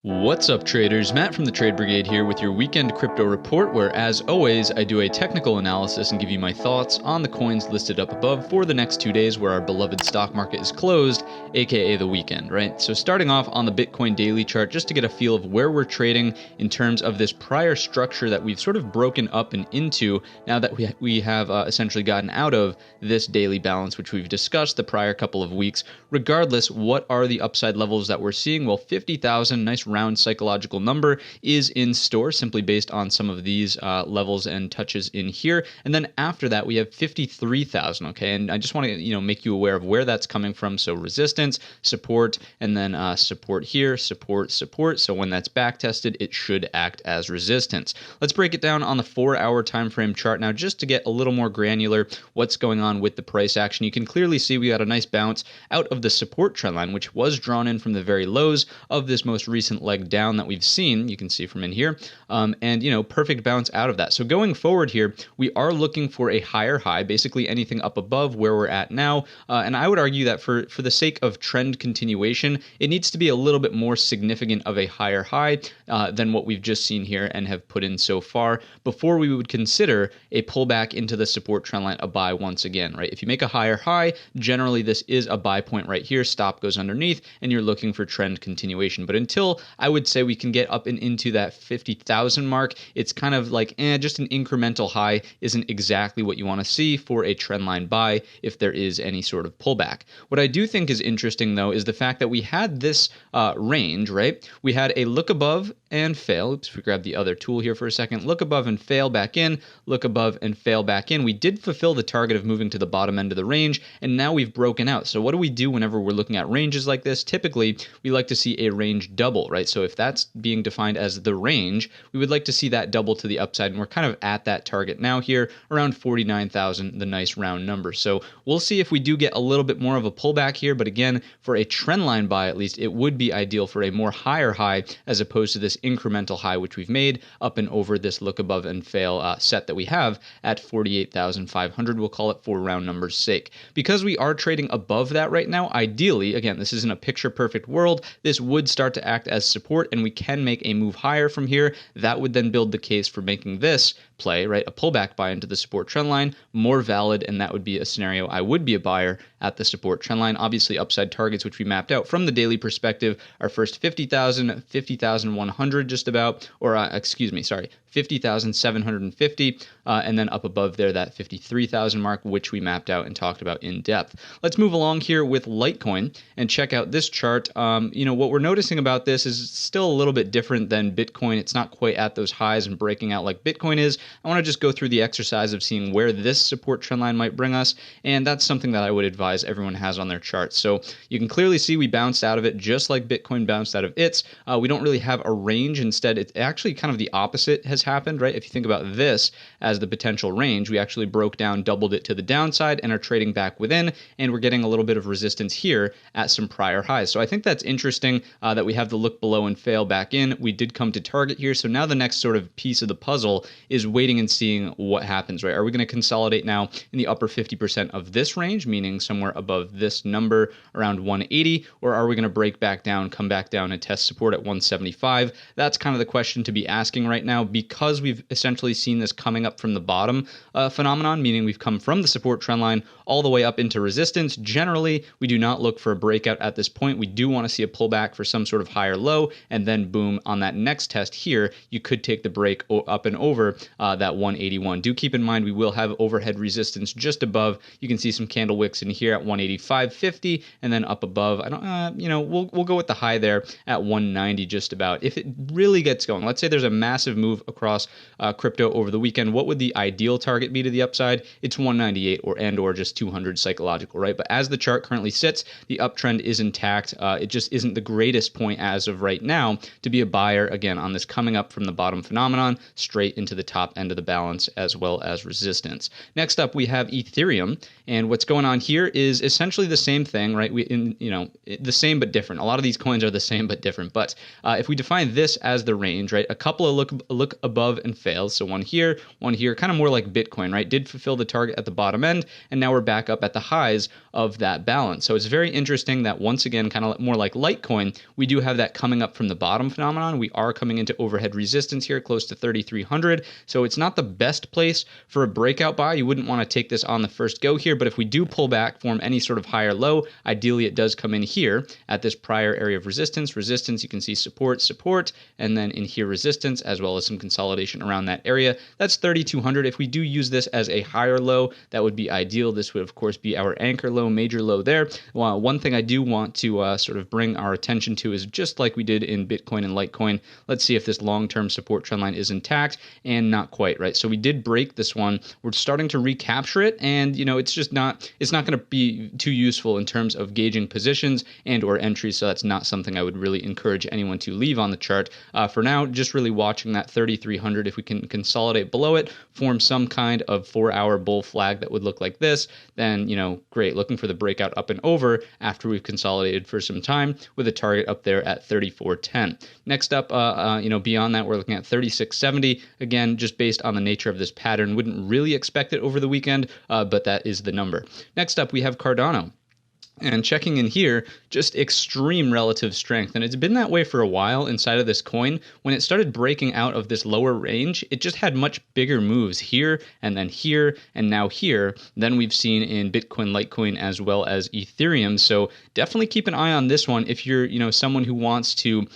What's up, traders? Matt from the Trade Brigade here with your weekend crypto report, where, as always, I do a technical analysis and give you my thoughts on the coins listed up above for the next 2 days where our beloved stock market is closed, aka the weekend, right? So starting off on the Bitcoin daily chart, just to get a feel of where we're trading in terms of this prior structure that we've sort of broken up and into now that we have essentially gotten out of this daily balance, which we've discussed the prior couple of weeks. Regardless, what are the upside levels that we're seeing? Well, 50,000, nice round psychological number, is in store simply based on some of these levels and touches in here. And then after that, we have 53,000. Okay, and I just want to make you aware of where that's coming from. So resistance, support, and then support here, support. So when that's back tested, it should act as resistance. Let's break it down on the 4-hour time frame chart now, just to get a little more granular what's going on with the price action. You can clearly see we got a nice bounce out of the support trend line, which was drawn in from the very lows of this most recent leg down that we've seen. You can see from in here, and perfect bounce out of that. So going forward here, we are looking for a higher high, basically anything up above where we're at now. And I would argue that for the sake of trend continuation, it needs to be a little bit more significant of a higher high than what we've just seen here and have put in so far before we would consider a pullback into the support trend line a buy once again, right? If you make a higher high, generally this is a buy point right here. Stop goes underneath and you're looking for trend continuation. But until I would say we can get up and into that 50,000 mark, it's kind of like just an incremental high isn't exactly what you want to see for a trend line buy if there is any sort of pullback. What I do think is interesting though is the fact that we had this range, right? We had a look above and fail. Oops, if we grab the other tool here for a second, look above and fail back in, look above and fail back in. We did fulfill the target of moving to the bottom end of the range, and now we've broken out. So what do we do whenever we're looking at ranges like this? Typically, we like to see a range double, right? So if that's being defined as the range, we would like to see that double to the upside, and we're kind of at that target now here, around 49,000, the nice round number. So we'll see if we do get a little bit more of a pullback here, but again, for a trend line buy at least, it would be ideal for a more higher high as opposed to this incremental high which we've made up and over this look above and fail set that we have at 48,500. We'll call it for round numbers sake. Because we are trading above that right now, ideally, again, this isn't a picture perfect world, this would start to act as support and we can make a move higher from here. That would then build the case for making this play, right, a pullback buy into the support trend line more valid, and that would be a scenario I would be a buyer at the support trend line. Obviously, upside targets which we mapped out from the daily perspective are first 50,000, 50,100 just about, or 50,750, and then up above there that 53,000 mark, which we mapped out and talked about in depth. Let's move along here with Litecoin and check out this chart. What we're noticing about this is still a little bit different than Bitcoin. It's not quite at those highs and breaking out like Bitcoin is. I want to just go through the exercise of seeing where this support trend line might bring us, and that's something that I would advise everyone has on their chart. So you can clearly see we bounced out of it just like Bitcoin bounced out of its. We don't really have a range. Instead, it's actually kind of the opposite has happened, right? If you think about this as the potential range, we actually broke down, doubled it to the downside, and are trading back within, and we're getting a little bit of resistance here at some prior highs. So I think that's interesting that we have the look below and fail back in. We did come to target here, so now the next sort of piece of the puzzle is waiting and seeing what happens, right? Are we going to consolidate now in the upper 50% of this range, meaning somewhere above this number around 180, or are we going to break back down, come back down and test support at 175? That's kind of the question to be asking right now, because we've essentially seen this coming up from the bottom phenomenon, meaning we've come from the support trend line all the way up into resistance. Generally, we do not look for a breakout at this point. We do want to see a pullback for some sort of higher low, and then boom, on that next test here, you could take the break up and over that 181. Do keep in mind we will have overhead resistance just above. You can see some candle wicks in here at 185.50, and then up above, we'll go with the high there at 190 just about. If it really gets going, let's say there's a massive move across crypto over the weekend, what would the ideal target be to the upside? It's 198 or just 200 psychological, right? But as the chart currently sits, the uptrend is intact. It just isn't the greatest point as of right now to be a buyer, again, on this coming up from the bottom phenomenon straight into the top end of the balance as well as resistance. Next up, we have Ethereum, and what's going on here is essentially the same thing, right? The same but different. A lot of these coins are the same but different. But if we define this as the range, right, a couple of look above and fails. So one here, kind of more like Bitcoin, right? Did fulfill the target at the bottom end, and now we're back up at the highs of that balance. So it's very interesting that once again, kind of more like Litecoin, we do have that coming up from the bottom phenomenon. We are coming into overhead resistance here, close to 3,300. So it's not the best place for a breakout buy. You wouldn't want to take this on the first go here, but if we do pull back, form any sort of higher low, ideally it does come in here at this prior area of resistance. You can see support, and then in here resistance, as well as some consolidation around that area. That's 3,200. If we do use this as a higher low, that would be ideal. This would, of course, be our anchor low, major low there. Well, one thing I do want to sort of bring our attention to is just like we did in Bitcoin and Litecoin, let's see if this long-term support trend line is intact, and not quite, right? So we did break this one. We're starting to recapture it, and it's not going to be too useful in terms of gauging positions and or entries, so that's not something I would really encourage anyone to leave on the chart. For now, just really watching that 3,300. If we can consolidate below it, form some kind of 4-hour bull flag that would look like this, then great. Looking for the breakout up and over after we've consolidated for some time with a target up there at 3410. Next up, beyond that, we're looking at 3670. Again, just based on the nature of this pattern, wouldn't really expect it over the weekend, but that is the number. Next up, we have Cardano. And checking in here, just extreme relative strength. And it's been that way for a while inside of this coin. When it started breaking out of this lower range, it just had much bigger moves here, and then here, and now here than we've seen in Bitcoin, Litecoin, as well as Ethereum. So definitely keep an eye on this one if you're, someone who wants to,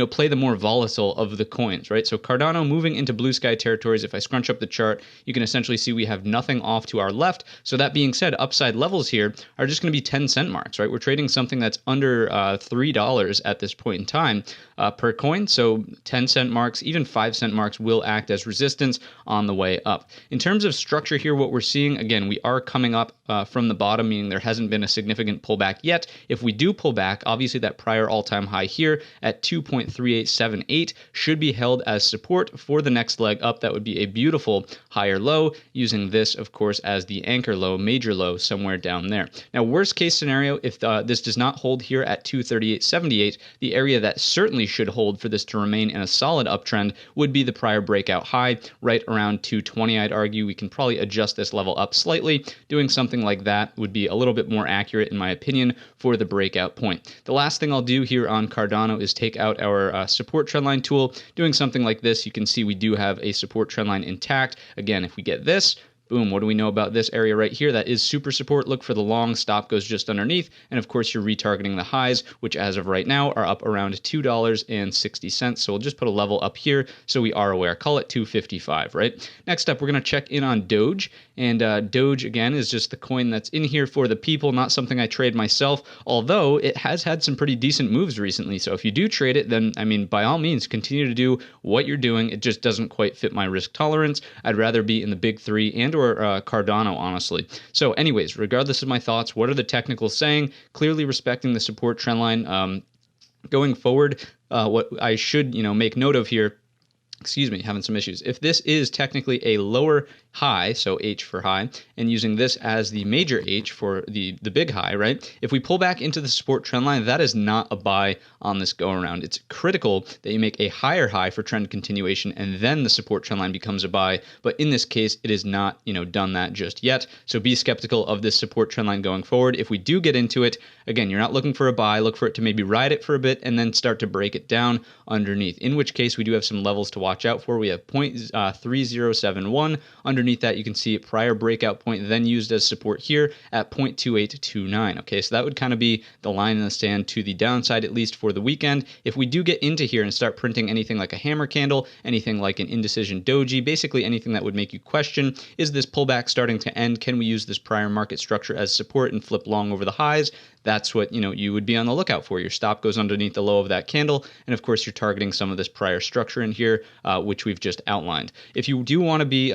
play the more volatile of the coins, right? So Cardano moving into blue sky territories. If I scrunch up the chart, you can essentially see we have nothing off to our left. So that being said, upside levels here are just going to be 10 cent marks, right? We're trading something that's under $3 at this point in time per coin. So 10 cent marks, even 5 cent marks will act as resistance on the way up. In terms of structure here, what we're seeing, again, we are coming up from the bottom, meaning there hasn't been a significant pullback yet. If we do pull back, obviously that prior all-time high here at 2.3878 should be held as support for the next leg up. That would be a beautiful higher low, using this, of course, as the anchor low, major low, somewhere down there. Now, worst case scenario, if this does not hold here at 238.78, the area that certainly should hold for this to remain in a solid uptrend would be the prior breakout high, right around 220. I'd argue we can probably adjust this level up slightly. Doing something like that would be a little bit more accurate, in my opinion, for the breakout point. The last thing I'll do here on Cardano is take out our support trendline tool. Doing something like this, you can see we do have a support trendline intact. Again, if we get this, boom, what do we know about this area right here? That is super support. Look for the long stop goes just underneath. And of course, you're retargeting the highs, which as of right now are up around $2.60. So we'll just put a level up here so we are aware. Call it 255, right? Next up, we're going to check in on Doge. And Doge, again, is just the coin that's in here for the people, not something I trade myself, although it has had some pretty decent moves recently. So if you do trade it, then, by all means, continue to do what you're doing. It just doesn't quite fit my risk tolerance. I'd rather be in the big three and or Cardano, honestly. So anyways, regardless of my thoughts, what are the technicals saying? Clearly respecting the support trend line. Going forward, what I should, make note of here, excuse me, having some issues. If this is technically a lower high, so H for high, and using this as the major H for the big high, right? If we pull back into the support trend line, that is not a buy on this go around. It's critical that you make a higher high for trend continuation, and then the support trend line becomes a buy. But in this case, it is not, done that just yet. So be skeptical of this support trend line going forward. If we do get into it, again, you're not looking for a buy. Look for it to maybe ride it for a bit and then start to break it down underneath. In which case, we do have some levels to watch out for. We have 0.3071 underneath that. You can see prior breakout point then used as support here at 0.2829. Okay, so that would kind of be the line in the sand to the downside, at least for the weekend. If we do get into here and start printing anything like a hammer candle, anything like an indecision doji, basically anything that would make you question, is this pullback starting to end? Can we use this prior market structure as support and flip long over the highs? That's what you would be on the lookout for. Your stop goes underneath the low of that candle, and of course you're targeting some of this prior structure in here, which we've just outlined. If you do want to be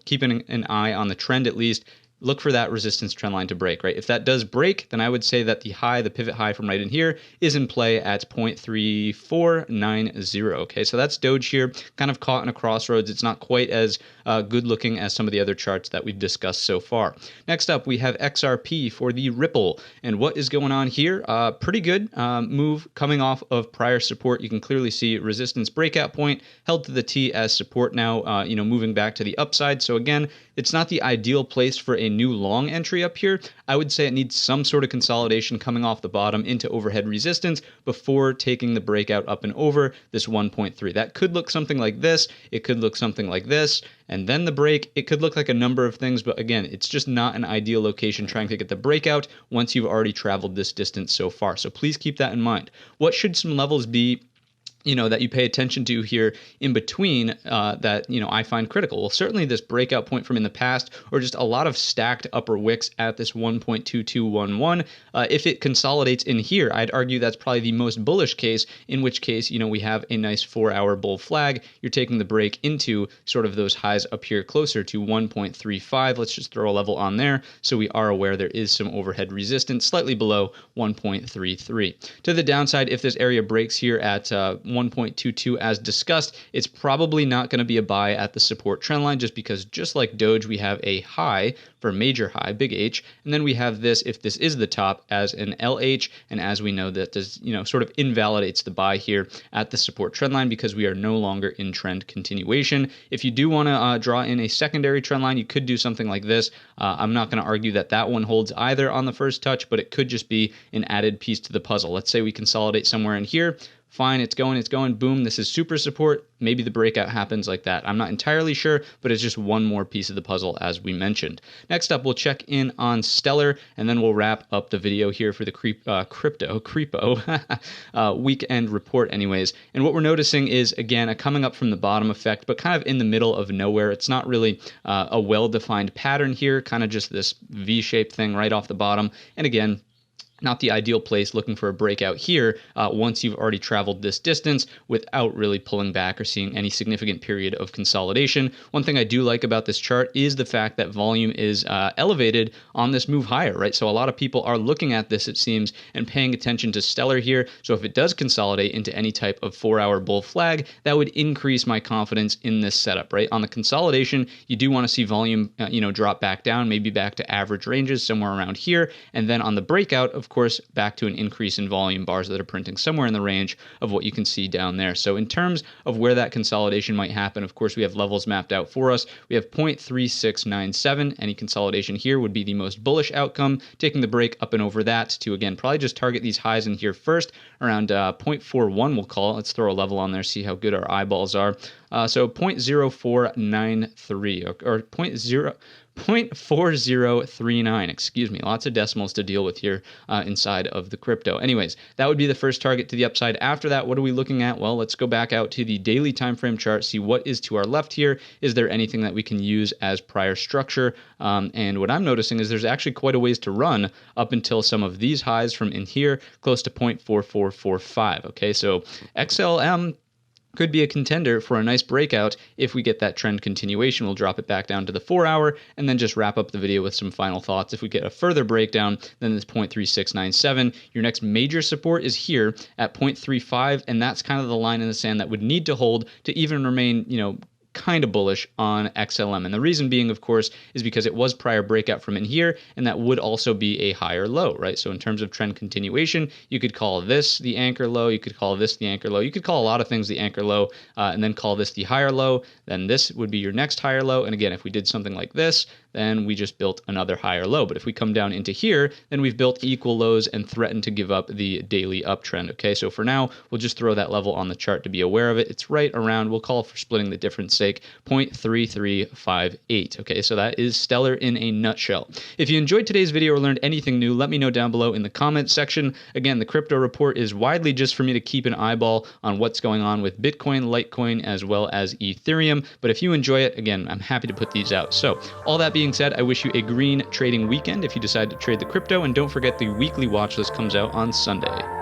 keeping an eye on the trend, at least look for that resistance trend line to break, right? If that does break, then I would say that the high, the pivot high from right in here is in play at 0.3490. Okay, so that's Doge here, kind of caught in a crossroads. It's not quite as good looking as some of the other charts that we've discussed so far. Next up, we have XRP for the Ripple. And what is going on here? Pretty good move coming off of prior support. You can clearly see resistance breakout point held to the T as support now, moving back to the upside. So again, it's not the ideal place for a new long entry up here. I would say it needs some sort of consolidation coming off the bottom into overhead resistance before taking the breakout up and over this 1.3. That could look something like this. It could look something like this. And then the break, it could look like a number of things. But again, it's just not an ideal location trying to get the breakout once you've already traveled this distance so far. So please keep that in mind. What should some levels be that you pay attention to here in between that, I find critical? Well, certainly this breakout point from in the past, or just a lot of stacked upper wicks at this 1.2211. If it consolidates in here, I'd argue that's probably the most bullish case, in which case, we have a nice 4-hour bull flag. You're taking the break into sort of those highs up here closer to 1.35. Let's just throw a level on there so we are aware there is some overhead resistance slightly below 1.33. To the downside, if this area breaks here at 1.22 as discussed, it's probably not going to be a buy at the support trend line, just because just like Doge, we have a high for major high, big H, and then we have this, if this is the top, as an LH, and as we know, that does, sort of invalidates the buy here at the support trend line because we are no longer in trend continuation. If you do want to draw in a secondary trend line, you could do something like this. I'm not going to argue that that one holds either on the first touch, but it could just be an added piece to the puzzle. Let's say we consolidate somewhere in here. Fine, it's going, boom, this is super support. Maybe the breakout happens like that. I'm not entirely sure, but it's just one more piece of the puzzle as we mentioned. Next up, we'll check in on Stellar, and then we'll wrap up the video here for the Creepo weekend report anyways. And what we're noticing is, again, a coming up from the bottom effect, but kind of in the middle of nowhere. It's not really a well-defined pattern here, kind of just this V-shaped thing right off the bottom. And again, not the ideal place looking for a breakout here once you've already traveled this distance without really pulling back or seeing any significant period of consolidation. One thing I do like about this chart is the fact that volume is elevated on this move higher, right? So a lot of people are looking at this, it seems, and paying attention to Stellar here. So if it does consolidate into any type of 4-hour bull flag, that would increase my confidence in this setup, right? On the consolidation, you do want to see volume, drop back down, maybe back to average ranges somewhere around here. And then on the breakout, of course, back to an increase in volume bars that are printing somewhere in the range of what you can see down there. So in terms of where that consolidation might happen, of course, we have levels mapped out for us. We have 0.3697. Any consolidation here would be the most bullish outcome, taking the break up and over that to, again, probably just target these highs in here first, around 0.41 we'll call it. Let's throw a level on there, see how good our eyeballs are. So 0.0493 or 0.4039, excuse me. Lots of decimals to deal with here inside of the crypto. Anyways, that would be the first target to the upside. After that, what are we looking at? Well, let's go back out to the daily time frame chart, see what is to our left here. Is there anything that we can use as prior structure? And what I'm noticing is there's actually quite a ways to run up until some of these highs from in here, close to 0.4445. Okay, so XLM could be a contender for a nice breakout. If we get that trend continuation, we'll drop it back down to the 4-hour and then just wrap up the video with some final thoughts. If we get a further breakdown, then this 0.3697, your next major support is here at 0.35, and that's kind of the line in the sand that would need to hold to even remain, kind of bullish on XLM. And the reason being, of course, is because it was prior breakout from in here, and that would also be a higher low, right? So in terms of trend continuation, you could call this the anchor low, you could call this the anchor low, you could call a lot of things the anchor low, and then call this the higher low. Then this would be your next higher low. And again, if we did something like this, then we just built another higher low. But if we come down into here, then we've built equal lows and threatened to give up the daily uptrend. Okay, so for now, we'll just throw that level on the chart to be aware of it. It's right around, we'll call for splitting the difference sake, 0.3358. Okay, so that is Stellar in a nutshell. If you enjoyed today's video or learned anything new, let me know down below in the comments section. Again, the crypto report is widely just for me to keep an eyeball on what's going on with Bitcoin, Litecoin, as well as Ethereum. But if you enjoy it, again, I'm happy to put these out. So all that being said, I wish you a green trading weekend if you decide to trade the crypto, and don't forget the weekly watch list comes out on Sunday.